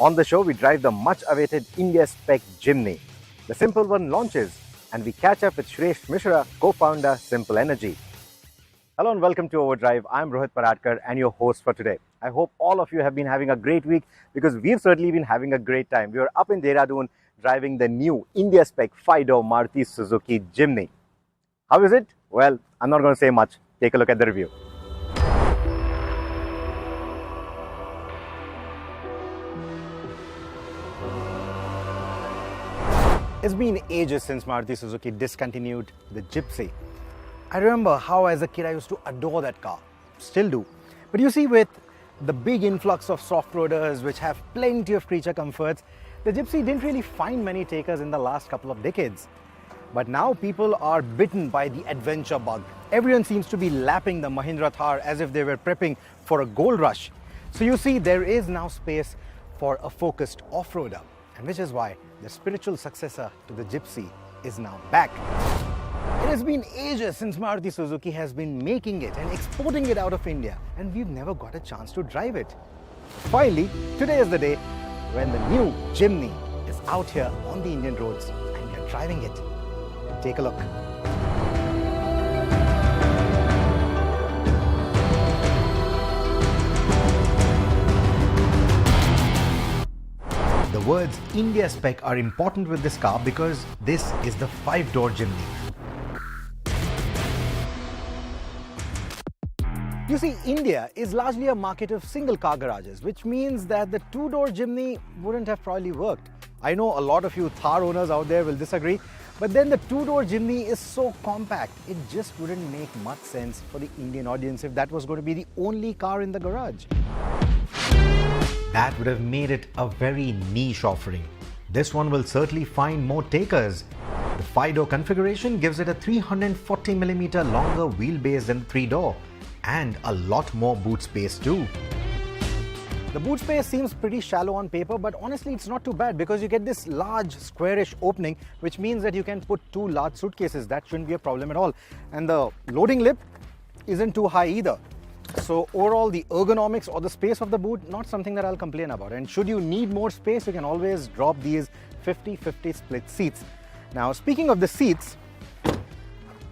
On the show, we drive the much-awaited India spec Jimny. The simple one launches, and we catch up with Shresh Mishra, co-founder Simple Energy. Hello and welcome to Overdrive. I'm Rohit Paradkar and your host for today. I hope all of you have been having a great week because we've certainly been having a great time. We are up in Dehradun driving the new India spec 5-door Maruti Suzuki Jimny. How is it? Well, I'm not going to say much. Take a look at the review. It's been ages since Maruti Suzuki discontinued the Gypsy. I remember how as a kid I used to adore that car, still do. But you see, with the big influx of soft-roaders which have plenty of creature comforts, the Gypsy didn't really find many takers in the last couple of decades. But now people are bitten by the adventure bug. Everyone seems to be lapping the Mahindra Thar as if they were prepping for a gold rush. So you see, there is now space for a focused off-roader, and which is why the spiritual successor to the Gypsy is now back. It has been ages since Maruti Suzuki has been making it and exporting it out of India, and we've never got a chance to drive it. Finally, today is the day when the new Jimny is out here on the Indian roads and we are driving it. Take a look. The words India spec are important with this car because this is the 5-door Jimny. You see, India is largely a market of single car garages, which means that the 2-door Jimny wouldn't have probably worked. I know a lot of you Thar owners out there will disagree, but then the 2-door Jimny is so compact, it just wouldn't make much sense for the Indian audience if that was going to be the only car in the garage. That would have made it a very niche offering. This one will certainly find more takers. The 5-door configuration gives it a 340mm longer wheelbase than the 3-door. And a lot more boot space too. The boot space seems pretty shallow on paper, but honestly it's not too bad because you get this large squarish opening, which means that you can put 2 large suitcases. That shouldn't be a problem at all. And the loading lip isn't too high either. So overall, the ergonomics or the space of the boot, not something that I'll complain about. And should you need more space, you can always drop these 50-50 split seats. Now, speaking of the seats,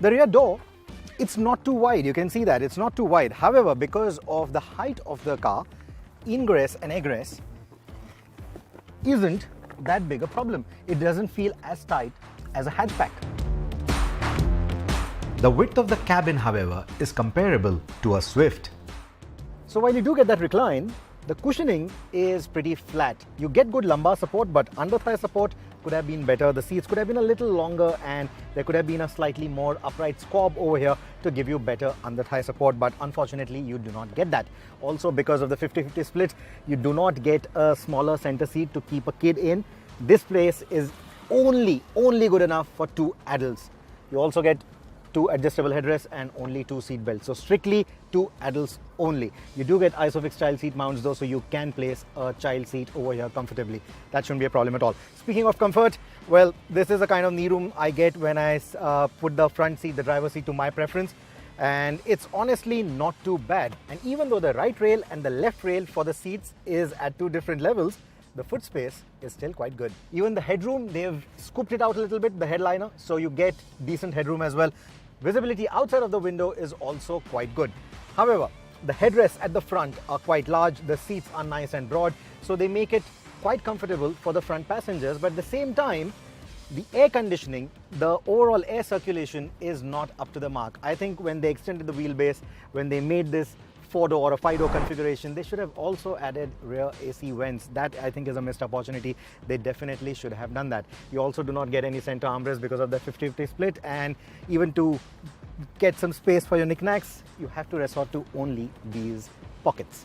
the rear door, it's not too wide. You can see that it's not too wide. However, because of the height of the car, ingress and egress isn't that big a problem. It doesn't feel as tight as a hatchback. The width of the cabin, however, is comparable to a Swift. So while you do get that recline, the cushioning is pretty flat. You get good lumbar support, but under thigh support could have been better. The seats could have been a little longer and there could have been a slightly more upright squab over here to give you better under thigh support, but unfortunately you do not get that. Also, because of the 50-50 split, you do not get a smaller center seat to keep a kid in. This place is only good enough for 2 adults. You also get 2 adjustable headrests and only 2 seat belts. So strictly 2 adults only. You do get ISOFIX child seat mounts though, so you can place a child seat over here comfortably. That shouldn't be a problem at all. Speaking of comfort, well, this is the kind of knee room I get when I put the front seat, the driver's seat, to my preference. And it's honestly not too bad. And even though the right rail and the left rail for the seats is at 2 different levels, the foot space is still quite good. Even the headroom, they've scooped it out a little bit, the headliner, so you get decent headroom as well. Visibility outside of the window is also quite good. However, the headrests at the front are quite large, the seats are nice and broad, so they make it quite comfortable for the front passengers, but at the same time, the air conditioning, the overall air circulation is not up to the mark. I think when they extended the wheelbase, when they made this 4-door or a 5-door configuration, they should have also added rear AC vents. That I think is a missed opportunity. They definitely should have done that. You also do not get any center armrest because of the 50-50 split, and even to get some space for your knickknacks, you have to resort to only these pockets.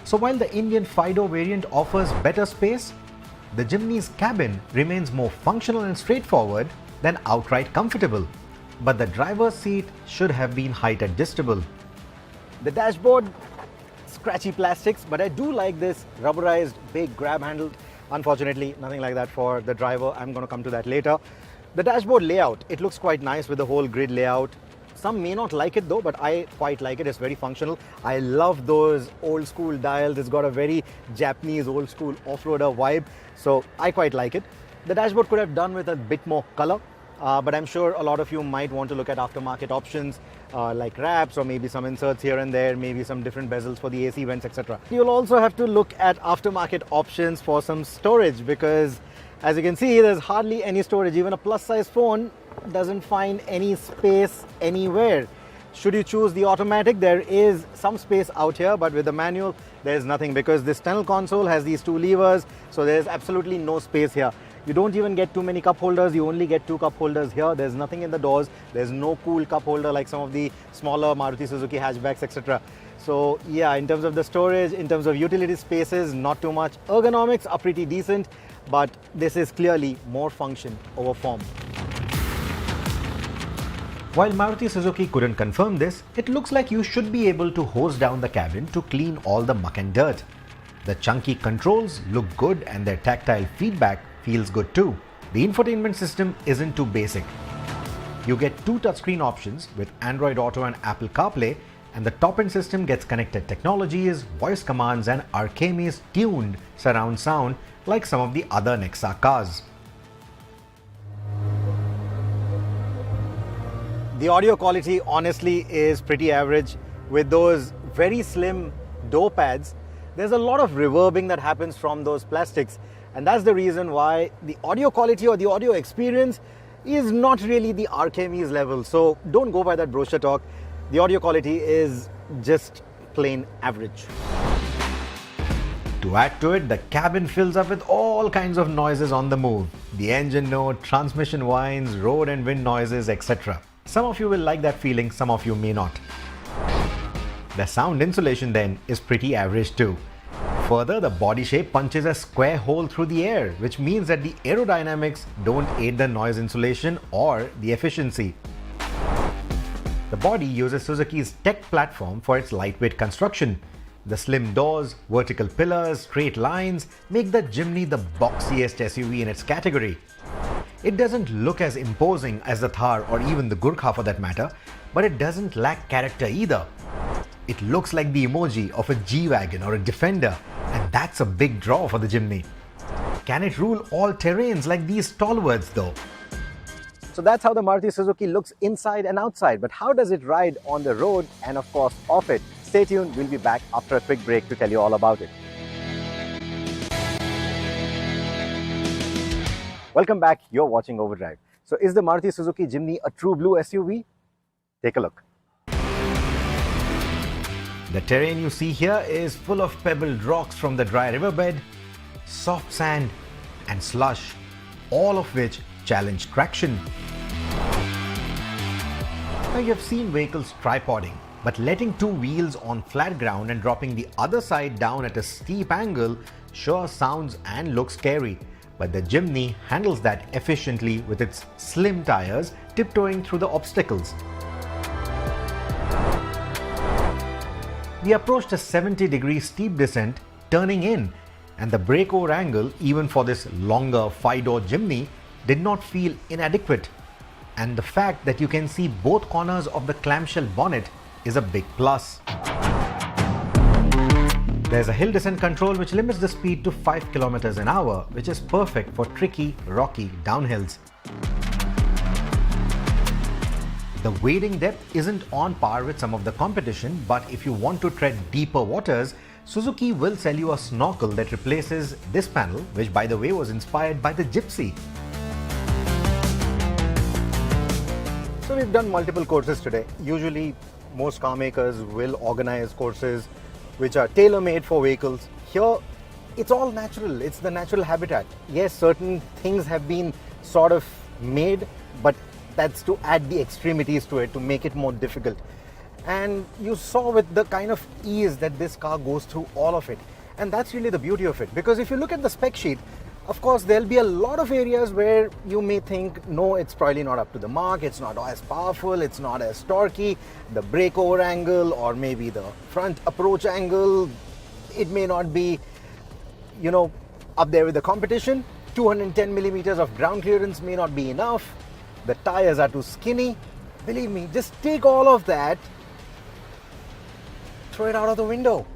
So while the Indian 5-door variant offers better space, the Jimny's cabin remains more functional and straightforward than outright comfortable. But the driver's seat should have been height adjustable. The dashboard, scratchy plastics, but I do like this rubberized big grab handle. Unfortunately, nothing like that for the driver. I'm going to come to that later. The dashboard layout, it looks quite nice with the whole grid layout. Some may not like it though, but I quite like it. It's very functional. I love those old school dials. It's got a very Japanese old school off-roader vibe. So I quite like it. The dashboard could have done with a bit more color, but I'm sure a lot of you might want to look at aftermarket options like wraps or maybe some inserts here and there, maybe some different bezels for the AC vents, etc. You'll also have to look at aftermarket options for some storage, because as you can see, there's hardly any storage. Even a plus size phone doesn't find any space anywhere. Should you choose the automatic, there is some space out here, but with the manual, there's nothing, because this tunnel console has these two levers, so there's absolutely no space here. You don't even get too many cup holders. You only get 2 cup holders here. There's nothing in the doors. There's no cool cup holder like some of the smaller Maruti Suzuki hatchbacks, etc. So yeah, in terms of the storage, in terms of utility spaces, not too much. Ergonomics are pretty decent, but this is clearly more function over form. While Maruti Suzuki couldn't confirm this, it looks like you should be able to hose down the cabin to clean all the muck and dirt. The chunky controls look good and their tactile feedback feels good too. The infotainment system isn't too basic. You get 2 touchscreen options with Android Auto and Apple CarPlay, and the top-end system gets connected technologies, voice commands and Archaime's tuned surround sound like some of the other Nexa cars. The audio quality honestly is pretty average. With those very slim door pads, there's a lot of reverbing that happens from those plastics, and that's the reason why the audio quality or the audio experience is not really the Archaime's level. So don't go by that brochure talk. The audio quality is just plain average. To add to it, the cabin fills up with all kinds of noises on the move. The engine note, transmission whines, road and wind noises, etc. Some of you will like that feeling, some of you may not. The sound insulation then is pretty average too. Further, the body shape punches a square hole through the air, which means that the aerodynamics don't aid the noise insulation or the efficiency. The body uses Suzuki's tech platform for its lightweight construction. The slim doors, vertical pillars, straight lines make the Jimny the boxiest SUV in its category. It doesn't look as imposing as the Thar or even the Gurkha for that matter, but it doesn't lack character either. It looks like the emoji of a G-Wagon or a Defender, and that's a big draw for the Jimny. Can it rule all terrains like these stalwarts though? So that's how the Maruti Suzuki looks inside and outside, but how does it ride on the road and of course off it? Stay tuned, we'll be back after a quick break to tell you all about it. Welcome back, you're watching Overdrive. So is the Maruti Suzuki Jimny a true blue SUV? Take a look. The terrain you see here is full of pebbled rocks from the dry riverbed, soft sand and slush, all of which challenge traction. Now you have seen vehicles tripoding, but letting 2 wheels on flat ground and dropping the other side down at a steep angle sure sounds and looks scary. But the Jimny handles that efficiently with its slim tires tiptoeing through the obstacles. We approached a 70-degree steep descent turning in, and the breakover angle, even for this longer 5-door Jimny, did not feel inadequate. And the fact that you can see both corners of the clamshell bonnet is a big plus. There's a hill descent control which limits the speed to 5 km an hour, which is perfect for tricky, rocky downhills. The wading depth isn't on par with some of the competition, but if you want to tread deeper waters, Suzuki will sell you a snorkel that replaces this panel, which by the way was inspired by the Gypsy. So we've done multiple courses today. Usually most car makers will organize courses which are tailor-made for vehicles. Here it's all natural, it's the natural habitat. Yes, certain things have been sort of made, but that's to add the extremities to it, to make it more difficult. And you saw with the kind of ease that this car goes through all of it. And that's really the beauty of it. Because if you look at the spec sheet, of course, there'll be a lot of areas where you may think, no, it's probably not up to the mark, it's not as powerful, it's not as torquey, the breakover angle or maybe the front approach angle, it may not be, up there with the competition. 210 millimeters of ground clearance may not be enough. The tires are too skinny. believe me, just take all of that, throw it out of the window,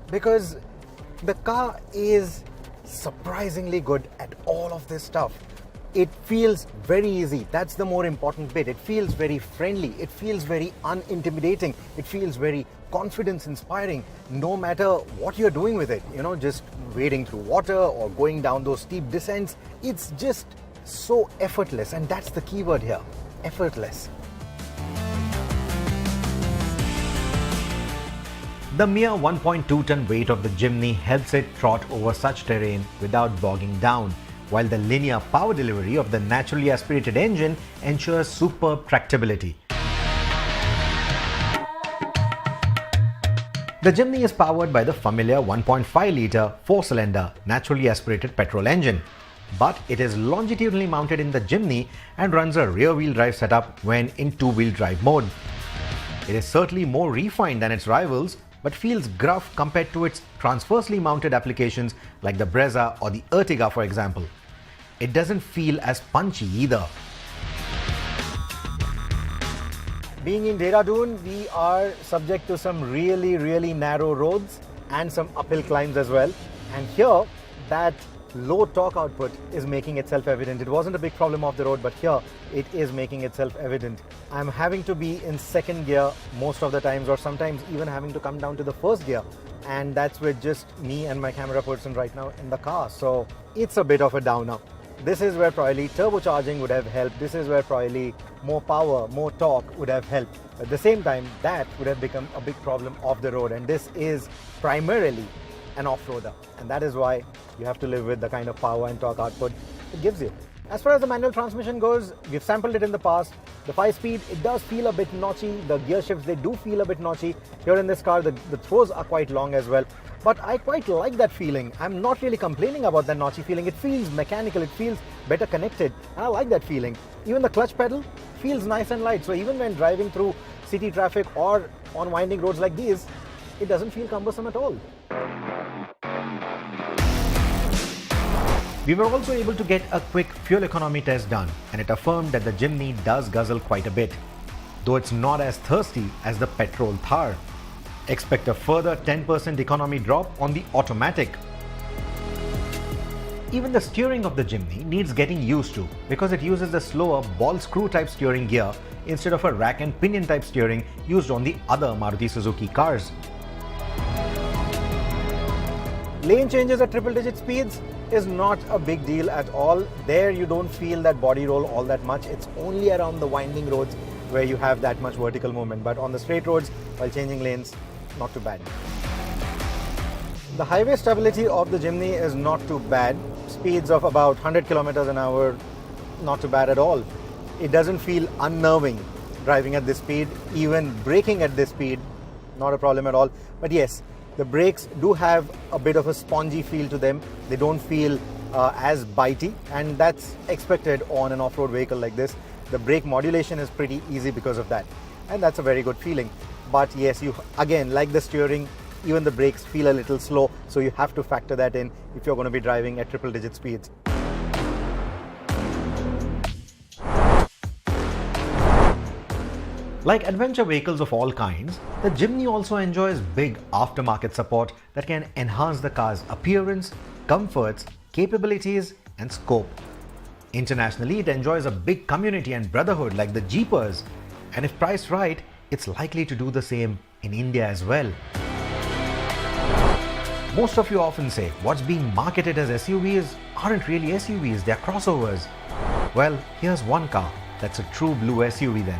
because the car is surprisingly good at all of this stuff. It feels very easy. That's the more important bit. It feels very friendly. It feels very unintimidating. It feels very confidence inspiring, no matter what you're doing with it. Just wading through water or going down those steep descents. It's just so effortless, and that's the key word here, effortless. The mere 1.2-ton weight of the Jimny helps it trot over such terrain without bogging down, while the linear power delivery of the naturally aspirated engine ensures superb tractability. The Jimny is powered by the familiar 1.5-litre 4-cylinder naturally aspirated petrol engine, but it is longitudinally mounted in the Jimny and runs a rear-wheel drive setup when in two-wheel drive mode. It is certainly more refined than its rivals, but feels gruff compared to its transversely mounted applications like the Brezza or the Ertiga, for example. It doesn't feel as punchy either. Being in Dehradun, we are subject to some really narrow roads and some uphill climbs as well. And here, that low torque output is making itself evident. It wasn't a big problem off the road, but here it is making itself evident. I'm having to be in second gear most of the times, or sometimes even having to come down to the first gear. And that's with just me and my camera person right now in the car. So it's a bit of a downer. This is where probably turbocharging would have helped. This is where probably more power, more torque would have helped. At the same time, that would have become a big problem off the road. And this is primarily an off-roader. And that is why you have to live with the kind of power and torque output it gives you. As far as the manual transmission goes, we've sampled it in the past. The 5-speed, it does feel a bit notchy. The gear shifts, they do feel a bit notchy. Here in this car, the throws are quite long as well. But I quite like that feeling. I'm not really complaining about that notchy feeling. It feels mechanical, it feels better connected. And I like that feeling. Even the clutch pedal feels nice and light. So even when driving through city traffic or on winding roads like these, it doesn't feel cumbersome at all. We were also able to get a quick fuel economy test done, and it affirmed that the Jimny does guzzle quite a bit, though it's not as thirsty as the petrol Thar. Expect a further 10% economy drop on the automatic. Even the steering of the Jimny needs getting used to because it uses the slower ball screw type steering gear instead of a rack and pinion type steering used on the other Maruti Suzuki cars. Lane changes at triple-digit speeds is not a big deal at all. There you don't feel that body roll all that much. It's only around the winding roads where you have that much vertical movement. But on the straight roads, while changing lanes, not too bad. The highway stability of the Jimny is not too bad. Speeds of about 100 kilometers an hour, not too bad at all. It doesn't feel unnerving driving at this speed. Even braking at this speed, not a problem at all. But yes, the brakes do have a bit of a spongy feel to them. They don't feel as bitey, and that's expected on an off-road vehicle like this. The brake modulation is pretty easy because of that, and that's a very good feeling. But yes, you again, like the steering, even the brakes feel a little slow, so you have to factor that in if you're going to be driving at triple-digit speeds. Like adventure vehicles of all kinds, the Jimny also enjoys big aftermarket support that can enhance the car's appearance, comforts, capabilities, and scope. Internationally, it enjoys a big community and brotherhood like the Jeepers, and if priced right, it's likely to do the same in India as well. Most of you often say what's being marketed as SUVs aren't really SUVs, they're crossovers. Well, here's one car that's a true blue SUV then.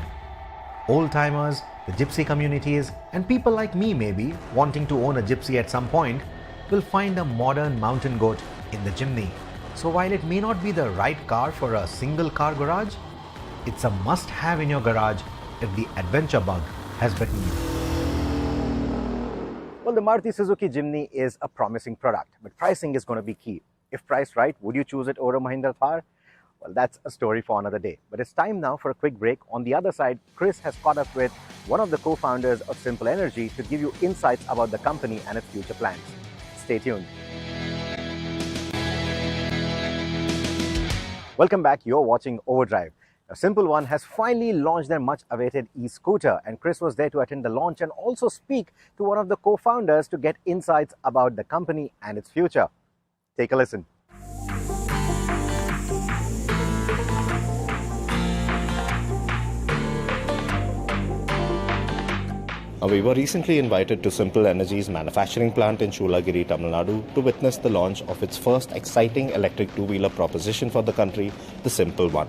Old-timers, the gypsy communities, and people like me maybe wanting to own a gypsy at some point will find a modern mountain goat in the Jimny. So while it may not be the right car for a single car garage, it's a must-have in your garage if the adventure bug has bitten you. Well, the Maruti Suzuki Jimny is a promising product, but pricing is going to be key. If priced right, would you choose it over a Mahindra Thar? Well, that's a story for another day. But it's time now for a quick break. On the other side, Chris has caught up with one of the co-founders of Simple Energy to give you insights about the company and its future plans. Stay tuned. Welcome back. You're watching Overdrive. Now, Simple One has finally launched their much-awaited e-scooter, and Chris was there to attend the launch and also speak to one of the co-founders to get insights about the company and its future. Take a listen. We were recently invited to Simple Energy's manufacturing plant in Shoolagiri, Tamil Nadu, to witness the launch of its first exciting electric two-wheeler proposition for the country, the Simple One.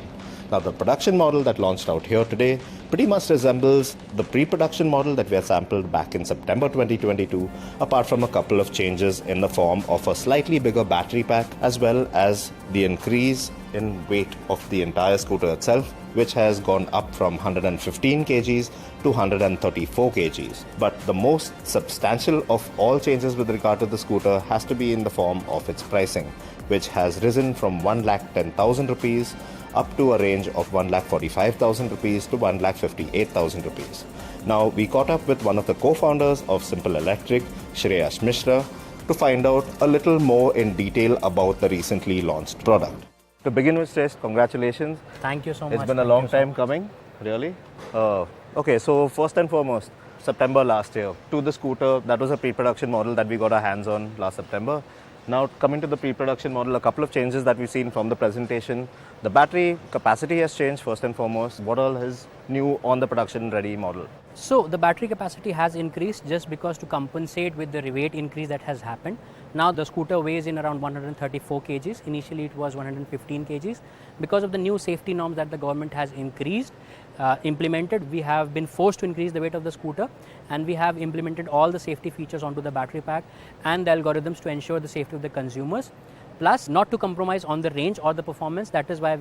Now, the production model that launched out here today pretty much resembles the pre-production model that we had sampled back in September 2022, apart from a couple of changes in the form of a slightly bigger battery pack, as well as the increase in weight of the entire scooter itself, which has gone up from 115 kgs to 134 kgs. But the most substantial of all changes with regard to the scooter has to be in the form of its pricing, which has risen from 1,10,000 rupees up to a range of 1,45,000 rupees to 1,58,000 rupees. Now, we caught up with one of the co-founders of Simple Electric, Shreyash Mishra, to find out a little more in detail about the recently launched product. To begin with, Shreyash, congratulations. Thank you so much. It's been a long time coming, really. Okay, so first and foremost, September last year, to the scooter, that was a pre-production model that we got our hands on last September. Now, coming to the pre-production model, a couple of changes that we've seen from the presentation. The battery capacity has changed, first and foremost. What all is new on the production-ready model? So, the battery capacity has increased just because to compensate with the weight increase that has happened. Now, the scooter weighs in around 134 kgs. Initially, it was 115 kgs. Because of the new safety norms that the government has implemented, we have been forced to increase the weight of the scooter, and we have implemented all the safety features onto the battery pack and the algorithms to ensure the safety of the consumers. Plus, not to compromise on the range or the performance, that is why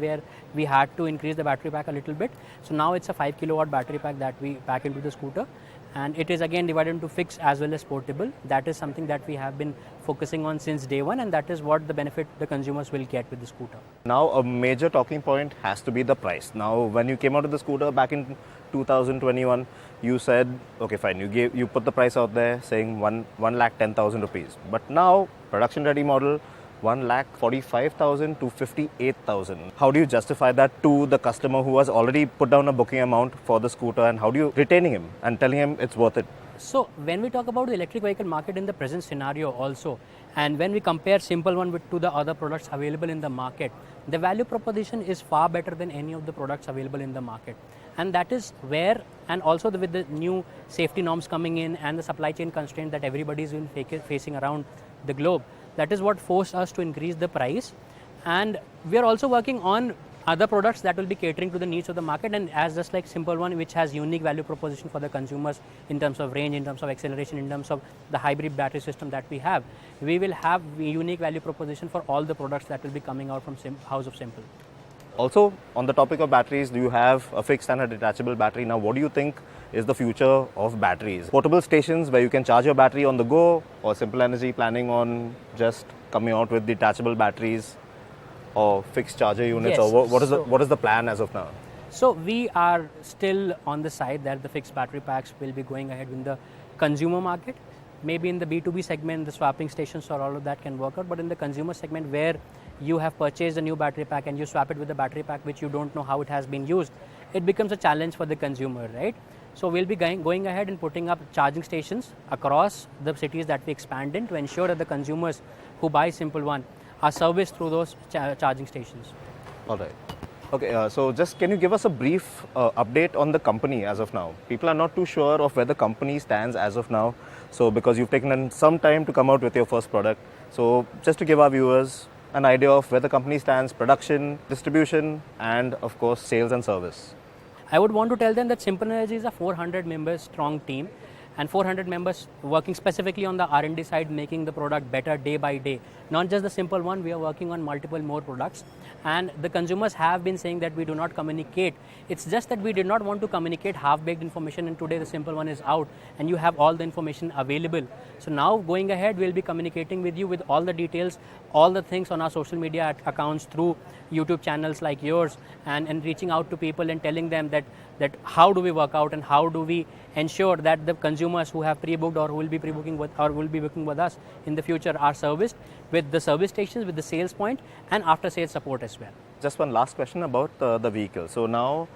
we had to increase the battery pack a little bit. So now it's a 5 kilowatt battery pack that we pack into the scooter, and it is again divided into fixed as well as portable. That is something that we have been focusing on since day one, and that is what the benefit the consumers will get with the scooter. Now, a major talking point has to be the price. Now, when you came out of the scooter back in 2021, you said, okay, fine, you put the price out there saying 1,10,000 rupees. But now, production ready model, 1,45,000 to 58,000. How do you justify that to the customer who has already put down a booking amount for the scooter, and how do you retaining him and telling him it's worth it? So, when we talk about the electric vehicle market in the present scenario also, and when we compare Simple One to the other products available in the market, the value proposition is far better than any of the products available in the market. And that is where, and also with the new safety norms coming in and the supply chain constraint that everybody is facing around the globe, that is what forced us to increase the price. And we are also working on other products that will be catering to the needs of the market, and as just like Simple One, which has unique value proposition for the consumers in terms of range, in terms of acceleration, in terms of the hybrid battery system that we have, we will have a unique value proposition for all the products that will be coming out from House of Simple. Also, on the topic of batteries, do you have a fixed and a detachable battery? Now, what do you think is the future of batteries? Portable stations where you can charge your battery on the go, or Simple Energy planning on just coming out with detachable batteries or fixed charger units? Yes. Or what is the plan as of now? So we are still on the side that the fixed battery packs will be going ahead in the consumer market. Maybe in the B2B segment, the swapping stations or all of that can work out, but in the consumer segment where you have purchased a new battery pack and you swap it with the battery pack which you don't know how it has been used, it becomes a challenge for the consumer, right? So we'll be going ahead and putting up charging stations across the cities that we expand in to ensure that the consumers who buy Simple One are serviced through those charging stations. All right. Okay, so just can you give us a brief update on the company as of now? People are not too sure of where the company stands as of now. So because you've taken some time to come out with your first product. So just to give our viewers an idea of where the company stands, production, distribution, and of course sales and service. I would want to tell them that Simple Energy is a 400 members strong team, and 400 members working specifically on the R&D side, making the product better day by day. Not just the Simple One, we are working on multiple more products, and the consumers have been saying that we do not communicate. It's just that we did not want to communicate half-baked information, and today the Simple One is out and you have all the information available. So now going ahead, we'll be communicating with you with all the details, all the things on our social media accounts, through YouTube channels like yours, and reaching out to people and telling them that that how do we work out and how do we ensure that the consumers who have pre-booked or who will be pre-booking with or will be booking with us in the future are serviced with the service stations, with the sales point and after sales support as well. Just one last question about the vehicle. So now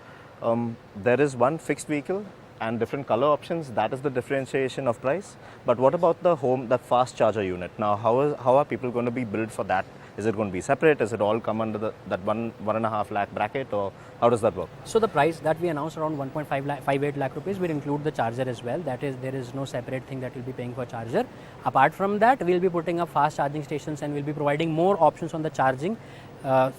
there is one fixed vehicle and different color options. That is the differentiation of price. But what about the fast charger unit? Now, how are people going to be billed for that? Is it going to be separate? Is it all come under that 1.5 lakh bracket, or how does that work? So the price that we announced around 1.58 lakh rupees will include the charger as well. That is, there is no separate thing that we'll be paying for charger. Apart from that, we'll be putting up fast charging stations and we'll be providing more options on the charging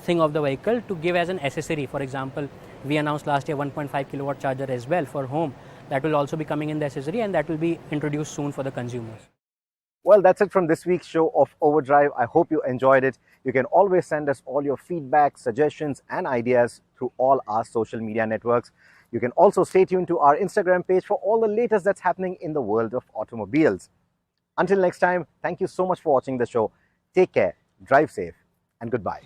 thing of the vehicle to give as an accessory. For example, we announced last year 1.5 kilowatt charger as well for home. That will also be coming in the accessory and that will be introduced soon for the consumers. Well, that's it from this week's show of Overdrive. I hope you enjoyed it. You can always send us all your feedback, suggestions and ideas through all our social media networks. You can also stay tuned to our Instagram page for all the latest that's happening in the world of automobiles. Until next time, thank you so much for watching the show. Take care, drive safe and goodbye.